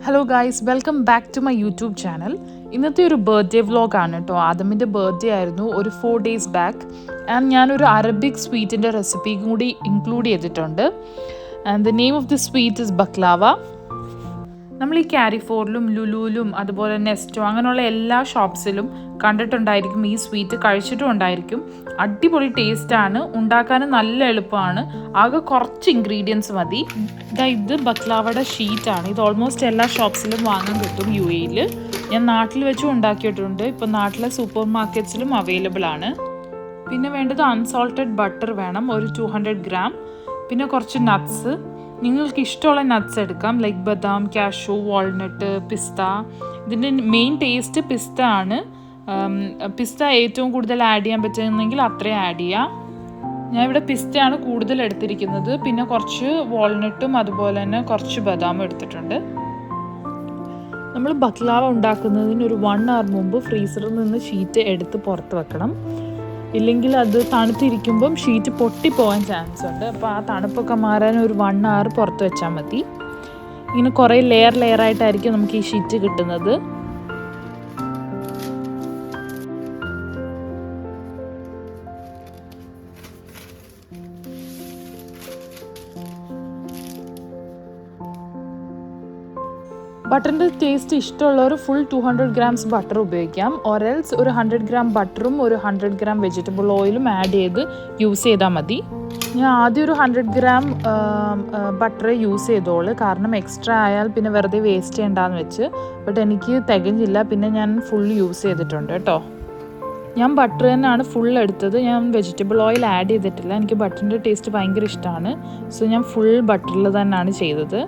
Hello guys, welcome back to my YouTube channel. ഇന്നത്തെ ഒരു birthday വ്ളോഗാണ് കേട്ടോ. ആദമിൻ്റെ ബർത്ത്ഡേ ആയിരുന്നു ഒരു 4 days ബാക്ക്. ആൻഡ് ഞാനൊരു അറബിക് സ്വീറ്റിൻ്റെ റെസിപ്പിയും കൂടി ഇൻക്ലൂഡ് ചെയ്തിട്ടുണ്ട്. And the name of the sweet is baklava. നമ്മൾ ഈ ക്യാരിഫോറിലും ലുലുവിലും അതുപോലെ നെസ്റ്റോ അങ്ങനെയുള്ള എല്ലാ ഷോപ്സിലും കണ്ടിട്ടുണ്ടായിരിക്കും, ഈ സ്വീറ്റ് കഴിച്ചിട്ടും ഉണ്ടായിരിക്കും. അടിപൊളി ടേസ്റ്റാണ്, ഉണ്ടാക്കാനും നല്ല എളുപ്പമാണ്. ആകെ കുറച്ച് ഇൻഗ്രീഡിയൻസ് മതി. ഇത് ബക്ലാവയുടെ ഷീറ്റാണ്. ഇത് ഓൾമോസ്റ്റ് എല്ലാ ഷോപ്സിലും വാങ്ങാൻ കിട്ടും UAE-ൽ. ഞാൻ നാട്ടിൽ വെച്ചും ഉണ്ടാക്കിയിട്ടുണ്ട്. ഇപ്പോൾ നാട്ടിലെ സൂപ്പർ മാർക്കറ്റ്സിലും അവൈലബിൾ ആണ്. പിന്നെ വേണ്ടത് അൺസോൾട്ടഡ് ബട്ടർ വേണം, ഒരു 200 gram. പിന്നെ കുറച്ച് നട്ട്സ്, നിങ്ങൾക്ക് ഇഷ്ടമുള്ള നട്ട്സ് എടുക്കാം, ലൈക്ക് ബദാം, കാഷ്യൂ, വാൾനട്ട്, പിസ്ത. ഇതിൻ്റെ മെയിൻ ടേസ്റ്റ് പിസ്ത ആണ്. പിസ്ത ഏറ്റവും കൂടുതൽ ആഡ് ചെയ്യാൻ പറ്റുന്നെങ്കിൽ അത്രയും ആഡ് ചെയ്യാം. ഞാൻ ഇവിടെ പിസ്തയാണ് കൂടുതൽ എടുത്തിരിക്കുന്നത്. പിന്നെ കുറച്ച് വാൾനട്ടും അതുപോലെ തന്നെ കുറച്ച് ബദാമും എടുത്തിട്ടുണ്ട്. നമ്മൾ ബക്ലാവ ഉണ്ടാക്കുന്നതിന് ഒരു 1 hour മുമ്പ് ഫ്രീസറിൽ നിന്ന് ഷീറ്റ് എടുത്ത് പുറത്ത് വെക്കണം. ഇല്ലെങ്കിൽ അത് തണുത്തിരിക്കുമ്പം ഷീറ്റ് പൊട്ടിപ്പോകാൻ ചാൻസ് ഉണ്ട്. അപ്പോൾ ആ തണുപ്പൊക്കെ മാറാൻ ഒരു 1 hour പുറത്ത് വെച്ചാൽ മതി. ഇങ്ങനെ കുറേ ലെയറായിട്ടായിരിക്കും നമുക്ക് ഈ ഷീറ്റ് കിട്ടുന്നത്. ബട്ടറിൻ്റെ ടേസ്റ്റ് ഇഷ്ടമുള്ളവർ ഫുൾ 200 grams ബട്ടർ ഉപയോഗിക്കാം. ഓറൽസ് ഒരു 100 gram ബട്ടറും ഒരു 100 gram വെജിറ്റബിൾ ഓയിലും ആഡ് ചെയ്ത് യൂസ് ചെയ്താൽ മതി. ഞാൻ ആദ്യം ഒരു 100 gram ബട്ടർ യൂസ് ചെയ്തോളൂ, കാരണം എക്സ്ട്രാ ആയാൽ പിന്നെ വെറുതെ വേസ്റ്റ് ചെയ്യണ്ടെന്ന് വെച്ച്. ബട്ട് എനിക്ക് തികഞ്ഞില്ല, പിന്നെ ഞാൻ ഫുൾ യൂസ് ചെയ്തിട്ടുണ്ട് കേട്ടോ. ഞാൻ ബട്ടർ തന്നെയാണ് ഫുൾ എടുത്തത്. ഞാൻ വെജിറ്റബിൾ ഓയിൽ ആഡ് ചെയ്തിട്ടില്ല. എനിക്ക് ബട്ടറിൻ്റെ ടേസ്റ്റ് ഭയങ്കര ഇഷ്ടമാണ്. സോ ഞാൻ ഫുൾ ബട്ടറിൽ തന്നെയാണ് ചെയ്തത്.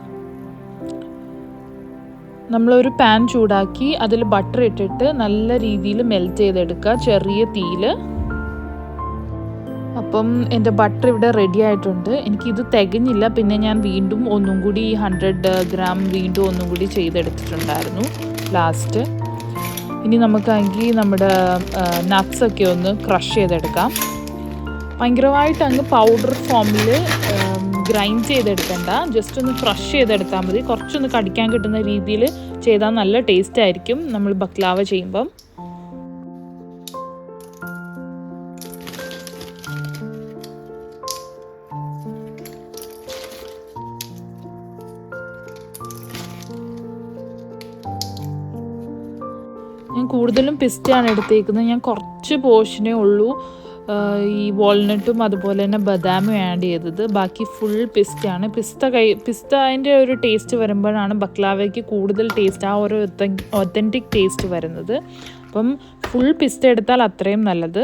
നമ്മളൊരു പാൻ ചൂടാക്കി അതിൽ ബട്ടർ ഇട്ടിട്ട് നല്ല രീതിയിൽ മെൽറ്റ് ചെയ്തെടുക്കുക ചെറിയ തീയിൽ. അപ്പം എൻ്റെ ബട്ടർ ഇവിടെ റെഡി ആയിട്ടുണ്ട്. എനിക്കിത് തികഞ്ഞില്ല, പിന്നെ ഞാൻ വീണ്ടും ഒന്നും കൂടി 100 gram വീണ്ടും ഒന്നും കൂടി ചെയ്തെടുത്തിട്ടുണ്ടായിരുന്നു ലാസ്റ്റ്. ഇനി നമുക്കാണെങ്കിൽ നമ്മുടെ നട്ട്സൊക്കെ ഒന്ന് ക്രഷ് ചെയ്തെടുക്കാം. ഭയങ്കരമായിട്ട് അങ്ങ് പൗഡർ ഫോമിൽ ഗ്രൈൻഡ് ചെയ്തെടുക്കണ്ട, ജസ്റ്റ് ഒന്ന് ക്രഷ് ചെയ്തെടുത്താൽ മതി. കുറച്ചൊന്ന് കടിക്കാൻ കിട്ടുന്ന രീതിയിൽ ചെയ്താൽ നല്ല ടേസ്റ്റ് ആയിരിക്കും നമ്മൾ ബക്ലാവ ചെയ്യുമ്പം. ഞാൻ കൂടുതലും പിസ്തയാണ് എടുത്തേക്കുന്നത്. ഞാൻ കുറച്ച് പോർഷനേ ഉള്ളൂ ഈ വാൾനട്ടും അതുപോലെ തന്നെ ബദാമും ആഡ് ചെയ്തത്. ബാക്കി ഫുൾ പിസ്തയാണ്. പിസ്ത അതിൻ്റെ ഒരു ടേസ്റ്റ് വരുമ്പോഴാണ് ബക്ലാവയ്ക്ക് കൂടുതൽ ടേസ്റ്റ്, ആ ഒരു ഒത്തൻറ്റിക് ടേസ്റ്റ് വരുന്നത്. അപ്പം ഫുൾ പിസ്ത എടുത്താൽ അത്രയും നല്ലത്.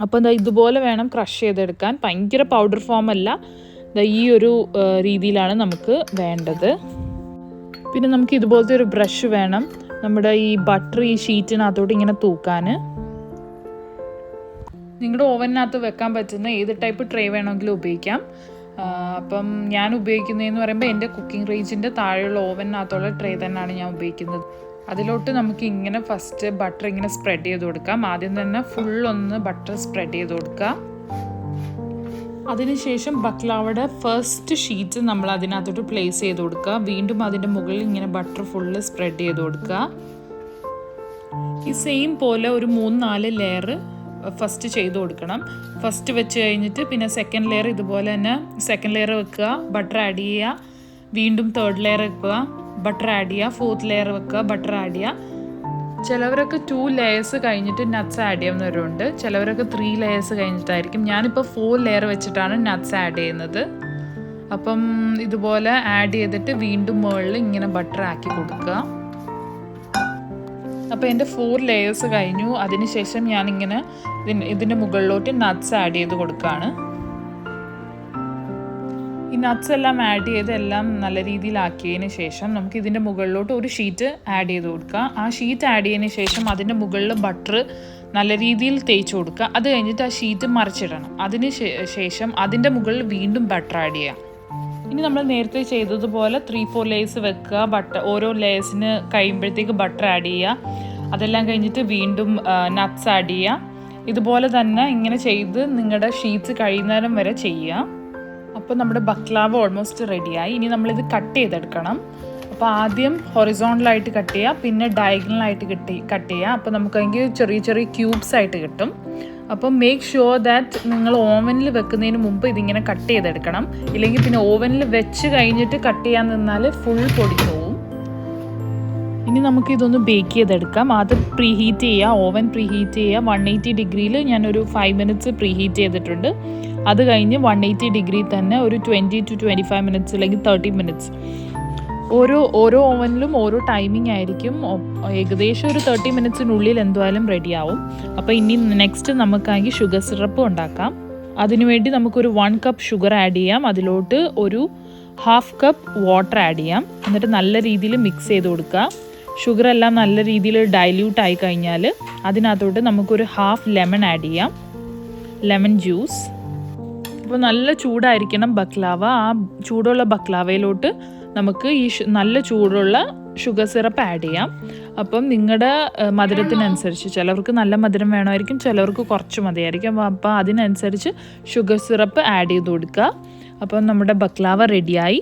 അപ്പം ഇതുപോലെ വേണം ക്രഷ് ചെയ്തെടുക്കാൻ. ഭയങ്കര പൗഡർ ഫോം അല്ല, ഈ ഒരു രീതിയിലാണ് നമുക്ക് വേണ്ടത്. പിന്നെ നമുക്ക് ഇതുപോലത്തെ ഒരു ബ്രഷ് വേണം, നമ്മുടെ ഈ ബട്ടർ ഈ ഷീറ്റിനകത്തോട്ട് ഇങ്ങനെ തൂക്കാൻ. നിങ്ങളുടെ ഓവനിനകത്ത് വെക്കാൻ പറ്റുന്ന ഏത് ടൈപ്പ് ട്രേ വേണമെങ്കിലും ഉപയോഗിക്കാം. അപ്പം ഞാൻ ഉപയോഗിക്കുന്നതെന്ന് പറയുമ്പോൾ എൻ്റെ കുക്കിംഗ് റേഞ്ചിൻ്റെ താഴെയുള്ള ഓവനിനകത്തുള്ള ട്രേ തന്നെയാണ് ഞാൻ ഉപയോഗിക്കുന്നത്. അതിലോട്ട് നമുക്ക് ഇങ്ങനെ ഫസ്റ്റ് ബട്ടർ ഇങ്ങനെ സ്പ്രെഡ് ചെയ്ത് കൊടുക്കാം. ആദ്യം തന്നെ ഫുള്ളൊന്ന് ബട്ടർ സ്പ്രെഡ് ചെയ്ത് കൊടുക്കുക. അതിനുശേഷം ബക്ലാവയുടെ ഫസ്റ്റ് ഷീറ്റ് നമ്മൾ അതിനകത്തോട്ട് പ്ലേസ് ചെയ്ത് കൊടുക്കുക. വീണ്ടും അതിൻ്റെ മുകളിൽ ഇങ്ങനെ ബട്ടർ ഫുള്ള് സ്പ്രെഡ് ചെയ്ത് കൊടുക്കുക. ഈ സെയിം പോലെ ഒരു 3-4 ലെയർ ഫസ്റ്റ് ചെയ്ത് കൊടുക്കണം. ഫസ്റ്റ് വെച്ച് കഴിഞ്ഞിട്ട് പിന്നെ സെക്കൻഡ് ലെയർ ഇതുപോലെ തന്നെ സെക്കൻഡ് ലെയർ വെക്കുക, ബട്ടർ ആഡ് ചെയ്യുക. വീണ്ടും തേർഡ് ലെയർ വെക്കുക, ബട്ടർ ആഡ് ചെയ്യുക. ഫോർത്ത് ലെയർ വെക്കുക, ബട്ടർ ആഡ് ചെയ്യുക. ചിലവരൊക്കെ 2 layers കഴിഞ്ഞിട്ട് നട്ട്സ് ആഡ് ചെയ്യുന്നവരുണ്ട്. ചിലവരൊക്കെ 3 layers കഴിഞ്ഞിട്ടായിരിക്കും. ഞാനിപ്പോൾ 4 layer വെച്ചിട്ടാണ് നട്ട്സ് ആഡ് ചെയ്യുന്നത്. അപ്പം ഇതുപോലെ ആഡ് ചെയ്തിട്ട് വീണ്ടും മുകളിൽ ഇങ്ങനെ ബട്ടർ ആക്കി കൊടുക്കുക. അപ്പോൾ എൻ്റെ 4 layers കഴിഞ്ഞു. അതിനുശേഷം ഞാനിങ്ങനെ ഇതിൻ്റെ മുകളിലോട്ട് നട്ട്സ് ആഡ് ചെയ്ത് കൊടുക്കുകയാണ്. ഈ നട്ട്സ് എല്ലാം ആഡ് ചെയ്ത് എല്ലാം നല്ല രീതിയിലാക്കിയതിന് ശേഷം നമുക്ക് ഇതിൻ്റെ മുകളിലോട്ട് ഒരു ഷീറ്റ് ആഡ് ചെയ്ത് കൊടുക്കുക. ആ ഷീറ്റ് ആഡ് ചെയ്തതിന് ശേഷം അതിൻ്റെ മുകളിൽ ബട്ടർ നല്ല രീതിയിൽ തേച്ച് കൊടുക്കുക. അത് കഴിഞ്ഞിട്ട് ആ ഷീറ്റ് മറിച്ചിടണം. അതിന് ശേഷം അതിൻ്റെ മുകളിൽ വീണ്ടും ബട്ടർ ആഡ് ചെയ്യുക. ഇനി നമ്മൾ നേരത്തെ ചെയ്തതുപോലെ 3-4 layers വെക്കുക. ഓരോ ലെയേഴ്സിന് കഴിയുമ്പോഴത്തേക്ക് ബട്ടർ ആഡ് ചെയ്യുക. അതെല്ലാം കഴിഞ്ഞിട്ട് വീണ്ടും നട്ട്സ് ആഡ് ചെയ്യുക. ഇതുപോലെ തന്നെ ഇങ്ങനെ ചെയ്ത് നിങ്ങളുടെ ഷീറ്റ്സ് കഴിയുന്നേരം വരെ ചെയ്യുക. അപ്പോൾ നമ്മുടെ ബക്ലാവ ഓൾമോസ്റ്റ് റെഡിയായി. ഇനി നമ്മളിത് കട്ട് ചെയ്തെടുക്കണം. അപ്പോൾ ആദ്യം ഹൊറിസോണ്ടലായിട്ട് കട്ട് ചെയ്യുക, പിന്നെ ഡയഗണലായിട്ട് കട്ട് ചെയ്യുക. അപ്പോൾ നമുക്കതിൻ്റെ ചെറിയ ചെറിയ ക്യൂബ്സ് ആയിട്ട് കിട്ടും. അപ്പം മേക്ക് ഷുവർ ദാറ്റ് നിങ്ങൾ ഓവനിൽ വെക്കുന്നതിന് മുമ്പ് ഇതിങ്ങനെ കട്ട് ചെയ്തെടുക്കണം. ഇല്ലെങ്കിൽ പിന്നെ ഓവനിൽ വെച്ച് കഴിഞ്ഞിട്ട് കട്ട് ചെയ്യാൻ നിന്നാൽ ഫുൾ പൊടിഞ്ഞു പോവും. ഇനി നമുക്കിതൊന്ന് ബേക്ക് ചെയ്തെടുക്കാം. ആദ്യം പ്രീ ഹീറ്റ് ചെയ്യുക, ഓവൻ പ്രീ ഹീറ്റ് ചെയ്യുക. 180 ഡിഗ്രിയിൽ ഞാനൊരു 5 മിനിറ്റ്സ് പ്രീ ഹീറ്റ് ചെയ്തിട്ടുണ്ട്. അത് കഴിഞ്ഞ് 180 ഡിഗ്രി തന്നെ ഒരു 20 to 25 മിനിറ്റ്സ് അല്ലെങ്കിൽ 30 മിനിറ്റ്സ്. ഓരോ ഓവനിലും ഓരോ ടൈമിംഗ് ആയിരിക്കും. ഏകദേശം ഒരു 30 മിനിറ്റ്സിനുള്ളിൽ എന്തായാലും റെഡിയാവും. അപ്പോൾ ഇനി നെക്സ്റ്റ് നമുക്കാണെങ്കിൽ ഷുഗർ സിറപ്പ് ഉണ്ടാക്കാം. അതിനുവേണ്ടി നമുക്കൊരു 1 കപ്പ് ഷുഗർ ആഡ് ചെയ്യാം. അതിലോട്ട് ഒരു 1/2 കപ്പ് വാട്ടർ ആഡ് ചെയ്യാം. എന്നിട്ട് നല്ല രീതിയിൽ മിക്സ് ചെയ്ത് കൊടുക്കുക. ഷുഗർ എല്ലാം നല്ല രീതിയിൽ ഡൈല്യൂട്ട് ആയി കഴിഞ്ഞാൽ അതിനകത്തോട്ട് നമുക്കൊരു 1/2 ലെമൺ ആഡ് ചെയ്യാം, ലെമൺ ജ്യൂസ്. അപ്പോൾ നല്ല ചൂടായിരിക്കണം ബക്ലാവ. ആ ചൂടുള്ള ബക്ലാവയിലോട്ട് നമുക്ക് ഈ നല്ല ചൂടുള്ള ഷുഗർ സിറപ്പ് ആഡ് ചെയ്യാം. അപ്പം നിങ്ങളുടെ മധുരത്തിനനുസരിച്ച്, ചിലവർക്ക് നല്ല മധുരം വേണമായിരിക്കും, ചിലവർക്ക് കുറച്ച് മതിയായിരിക്കും. അപ്പോൾ അതിനനുസരിച്ച് ഷുഗർ സിറപ്പ് ആഡ് ചെയ്ത് കൊടുക്കുക. അപ്പം നമ്മുടെ ബക്ലാവ റെഡിയായി.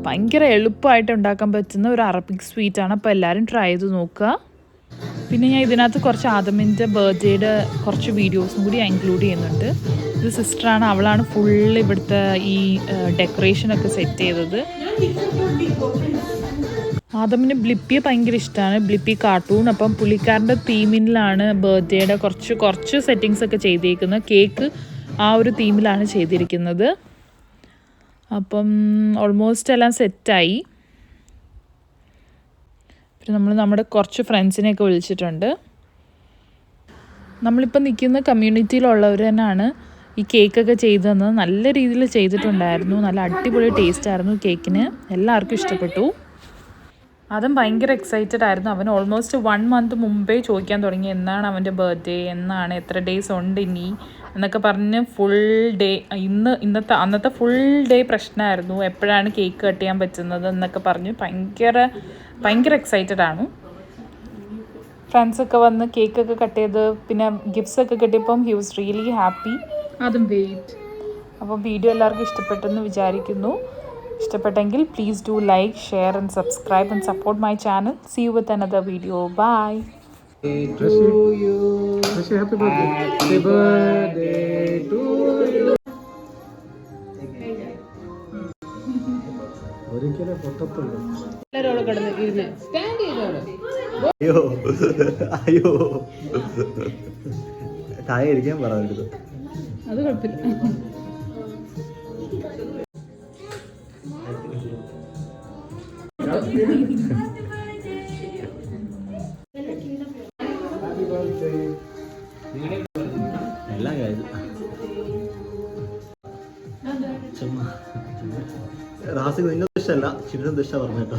ഭയങ്കര എളുപ്പമായിട്ട് ഉണ്ടാക്കാൻ പറ്റുന്ന ഒരു അറബിക് സ്വീറ്റാണ്. അപ്പോൾ എല്ലാവരും ട്രൈ ചെയ്ത് നോക്കുക. പിന്നെ ഞാൻ ഇതിനകത്ത് കുറച്ച് ആദമിൻ്റെ ബർത്ത്ഡേയുടെ കുറച്ച് വീഡിയോസും കൂടി ഇൻക്ലൂഡ് ചെയ്യുന്നുണ്ട്. ഇത് സിസ്റ്ററാണ്, അവളാണ് ഫുൾ ഇവിടുത്തെ ഈ ഡെക്കറേഷനൊക്കെ സെറ്റ് ചെയ്തത്. ആദമിന് ബ്ലിപ്പിയെ ഭയങ്കര ഇഷ്ടമാണ്, ബ്ലിപ്പി കാർട്ടൂൺ. അപ്പം പുള്ളിക്കാരൻ്റെ തീമിലാണ് ബർത്ത്ഡേയുടെ കുറച്ച് സെറ്റിങ്സ് ഒക്കെ ചെയ്തിരിക്കുന്നത്. കേക്ക് ആ ഒരു തീമിലാണ് ചെയ്തിരിക്കുന്നത്. അപ്പം ഓൾമോസ്റ്റ് എല്ലാം സെറ്റായി. പിന്നെ നമ്മൾ നമ്മുടെ കുറച്ച് ഫ്രണ്ട്സിനെയൊക്കെ വിളിച്ചിട്ടുണ്ട്. നമ്മളിപ്പോൾ നിൽക്കുന്ന കമ്മ്യൂണിറ്റിയിലുള്ളവർ തന്നെയാണ് ഈ കേക്കൊക്കെ ചെയ്തു തന്നത്. നല്ല രീതിയിൽ ചെയ്തിട്ടുണ്ടായിരുന്നു. നല്ല അടിപൊളി ടേസ്റ്റായിരുന്നു കേക്കിന്. എല്ലാവർക്കും ഇഷ്ടപ്പെട്ടു. അതും ഭയങ്കര എക്സൈറ്റഡ് ആയിരുന്നു. അവൻ ഓൾമോസ്റ്റ് 1 മന്ത് മുമ്പേ ചോദിക്കാൻ തുടങ്ങി എന്നാണ് അവൻ്റെ ബർത്ത്ഡേ, എന്നാണ്, എത്ര ഡേയ്സ് ഉണ്ട് ഇനി എന്നൊക്കെ പറഞ്ഞ് ഫുൾ ഡേ അന്നത്തെ ഫുൾ ഡേ പ്രശ്നമായിരുന്നു. എപ്പോഴാണ് കേക്ക് കട്ട് ചെയ്യാൻ പറ്റുന്നത് എന്നൊക്കെ പറഞ്ഞ് ഭയങ്കര എക്സൈറ്റഡ് ആണ്. ഫ്രണ്ട്സൊക്കെ വന്ന് കേക്കൊക്കെ കട്ട് ചെയ്ത് പിന്നെ ഗിഫ്റ്റ്സ് ഒക്കെ കിട്ടിയപ്പം ഹി വാസ് റിയലി ഹാപ്പി. അതും വെയിറ്റ്. അപ്പോൾ വീഡിയോ എല്ലാവർക്കും ഇഷ്ടപ്പെട്ടെന്ന് വിചാരിക്കുന്നു. ഇഷ്ടപ്പെട്ടെങ്കിൽ please do like, share and subscribe and support my channel. See you with another video. Bye. To you. Happy birthday. Happy birthday to you. ഒരിക്കലും പൊട്ടത്തുള്ളൂ. എല്ലാവരും കിടന്ന് സ്റ്റാൻഡ് ചെയ്തോളൂ. അയ്യോ താഴെ ഇരിക്കാൻ പറഞ്ഞത് അത് കുഴപ്പമില്ല. എല്ലാം കാര്യം റാസിക്ക് നിങ്ങളുടെ ഇഷ്ടമല്ല, ചിരിന്റെ ഇഷ്ടം പറഞ്ഞു കേട്ടോ.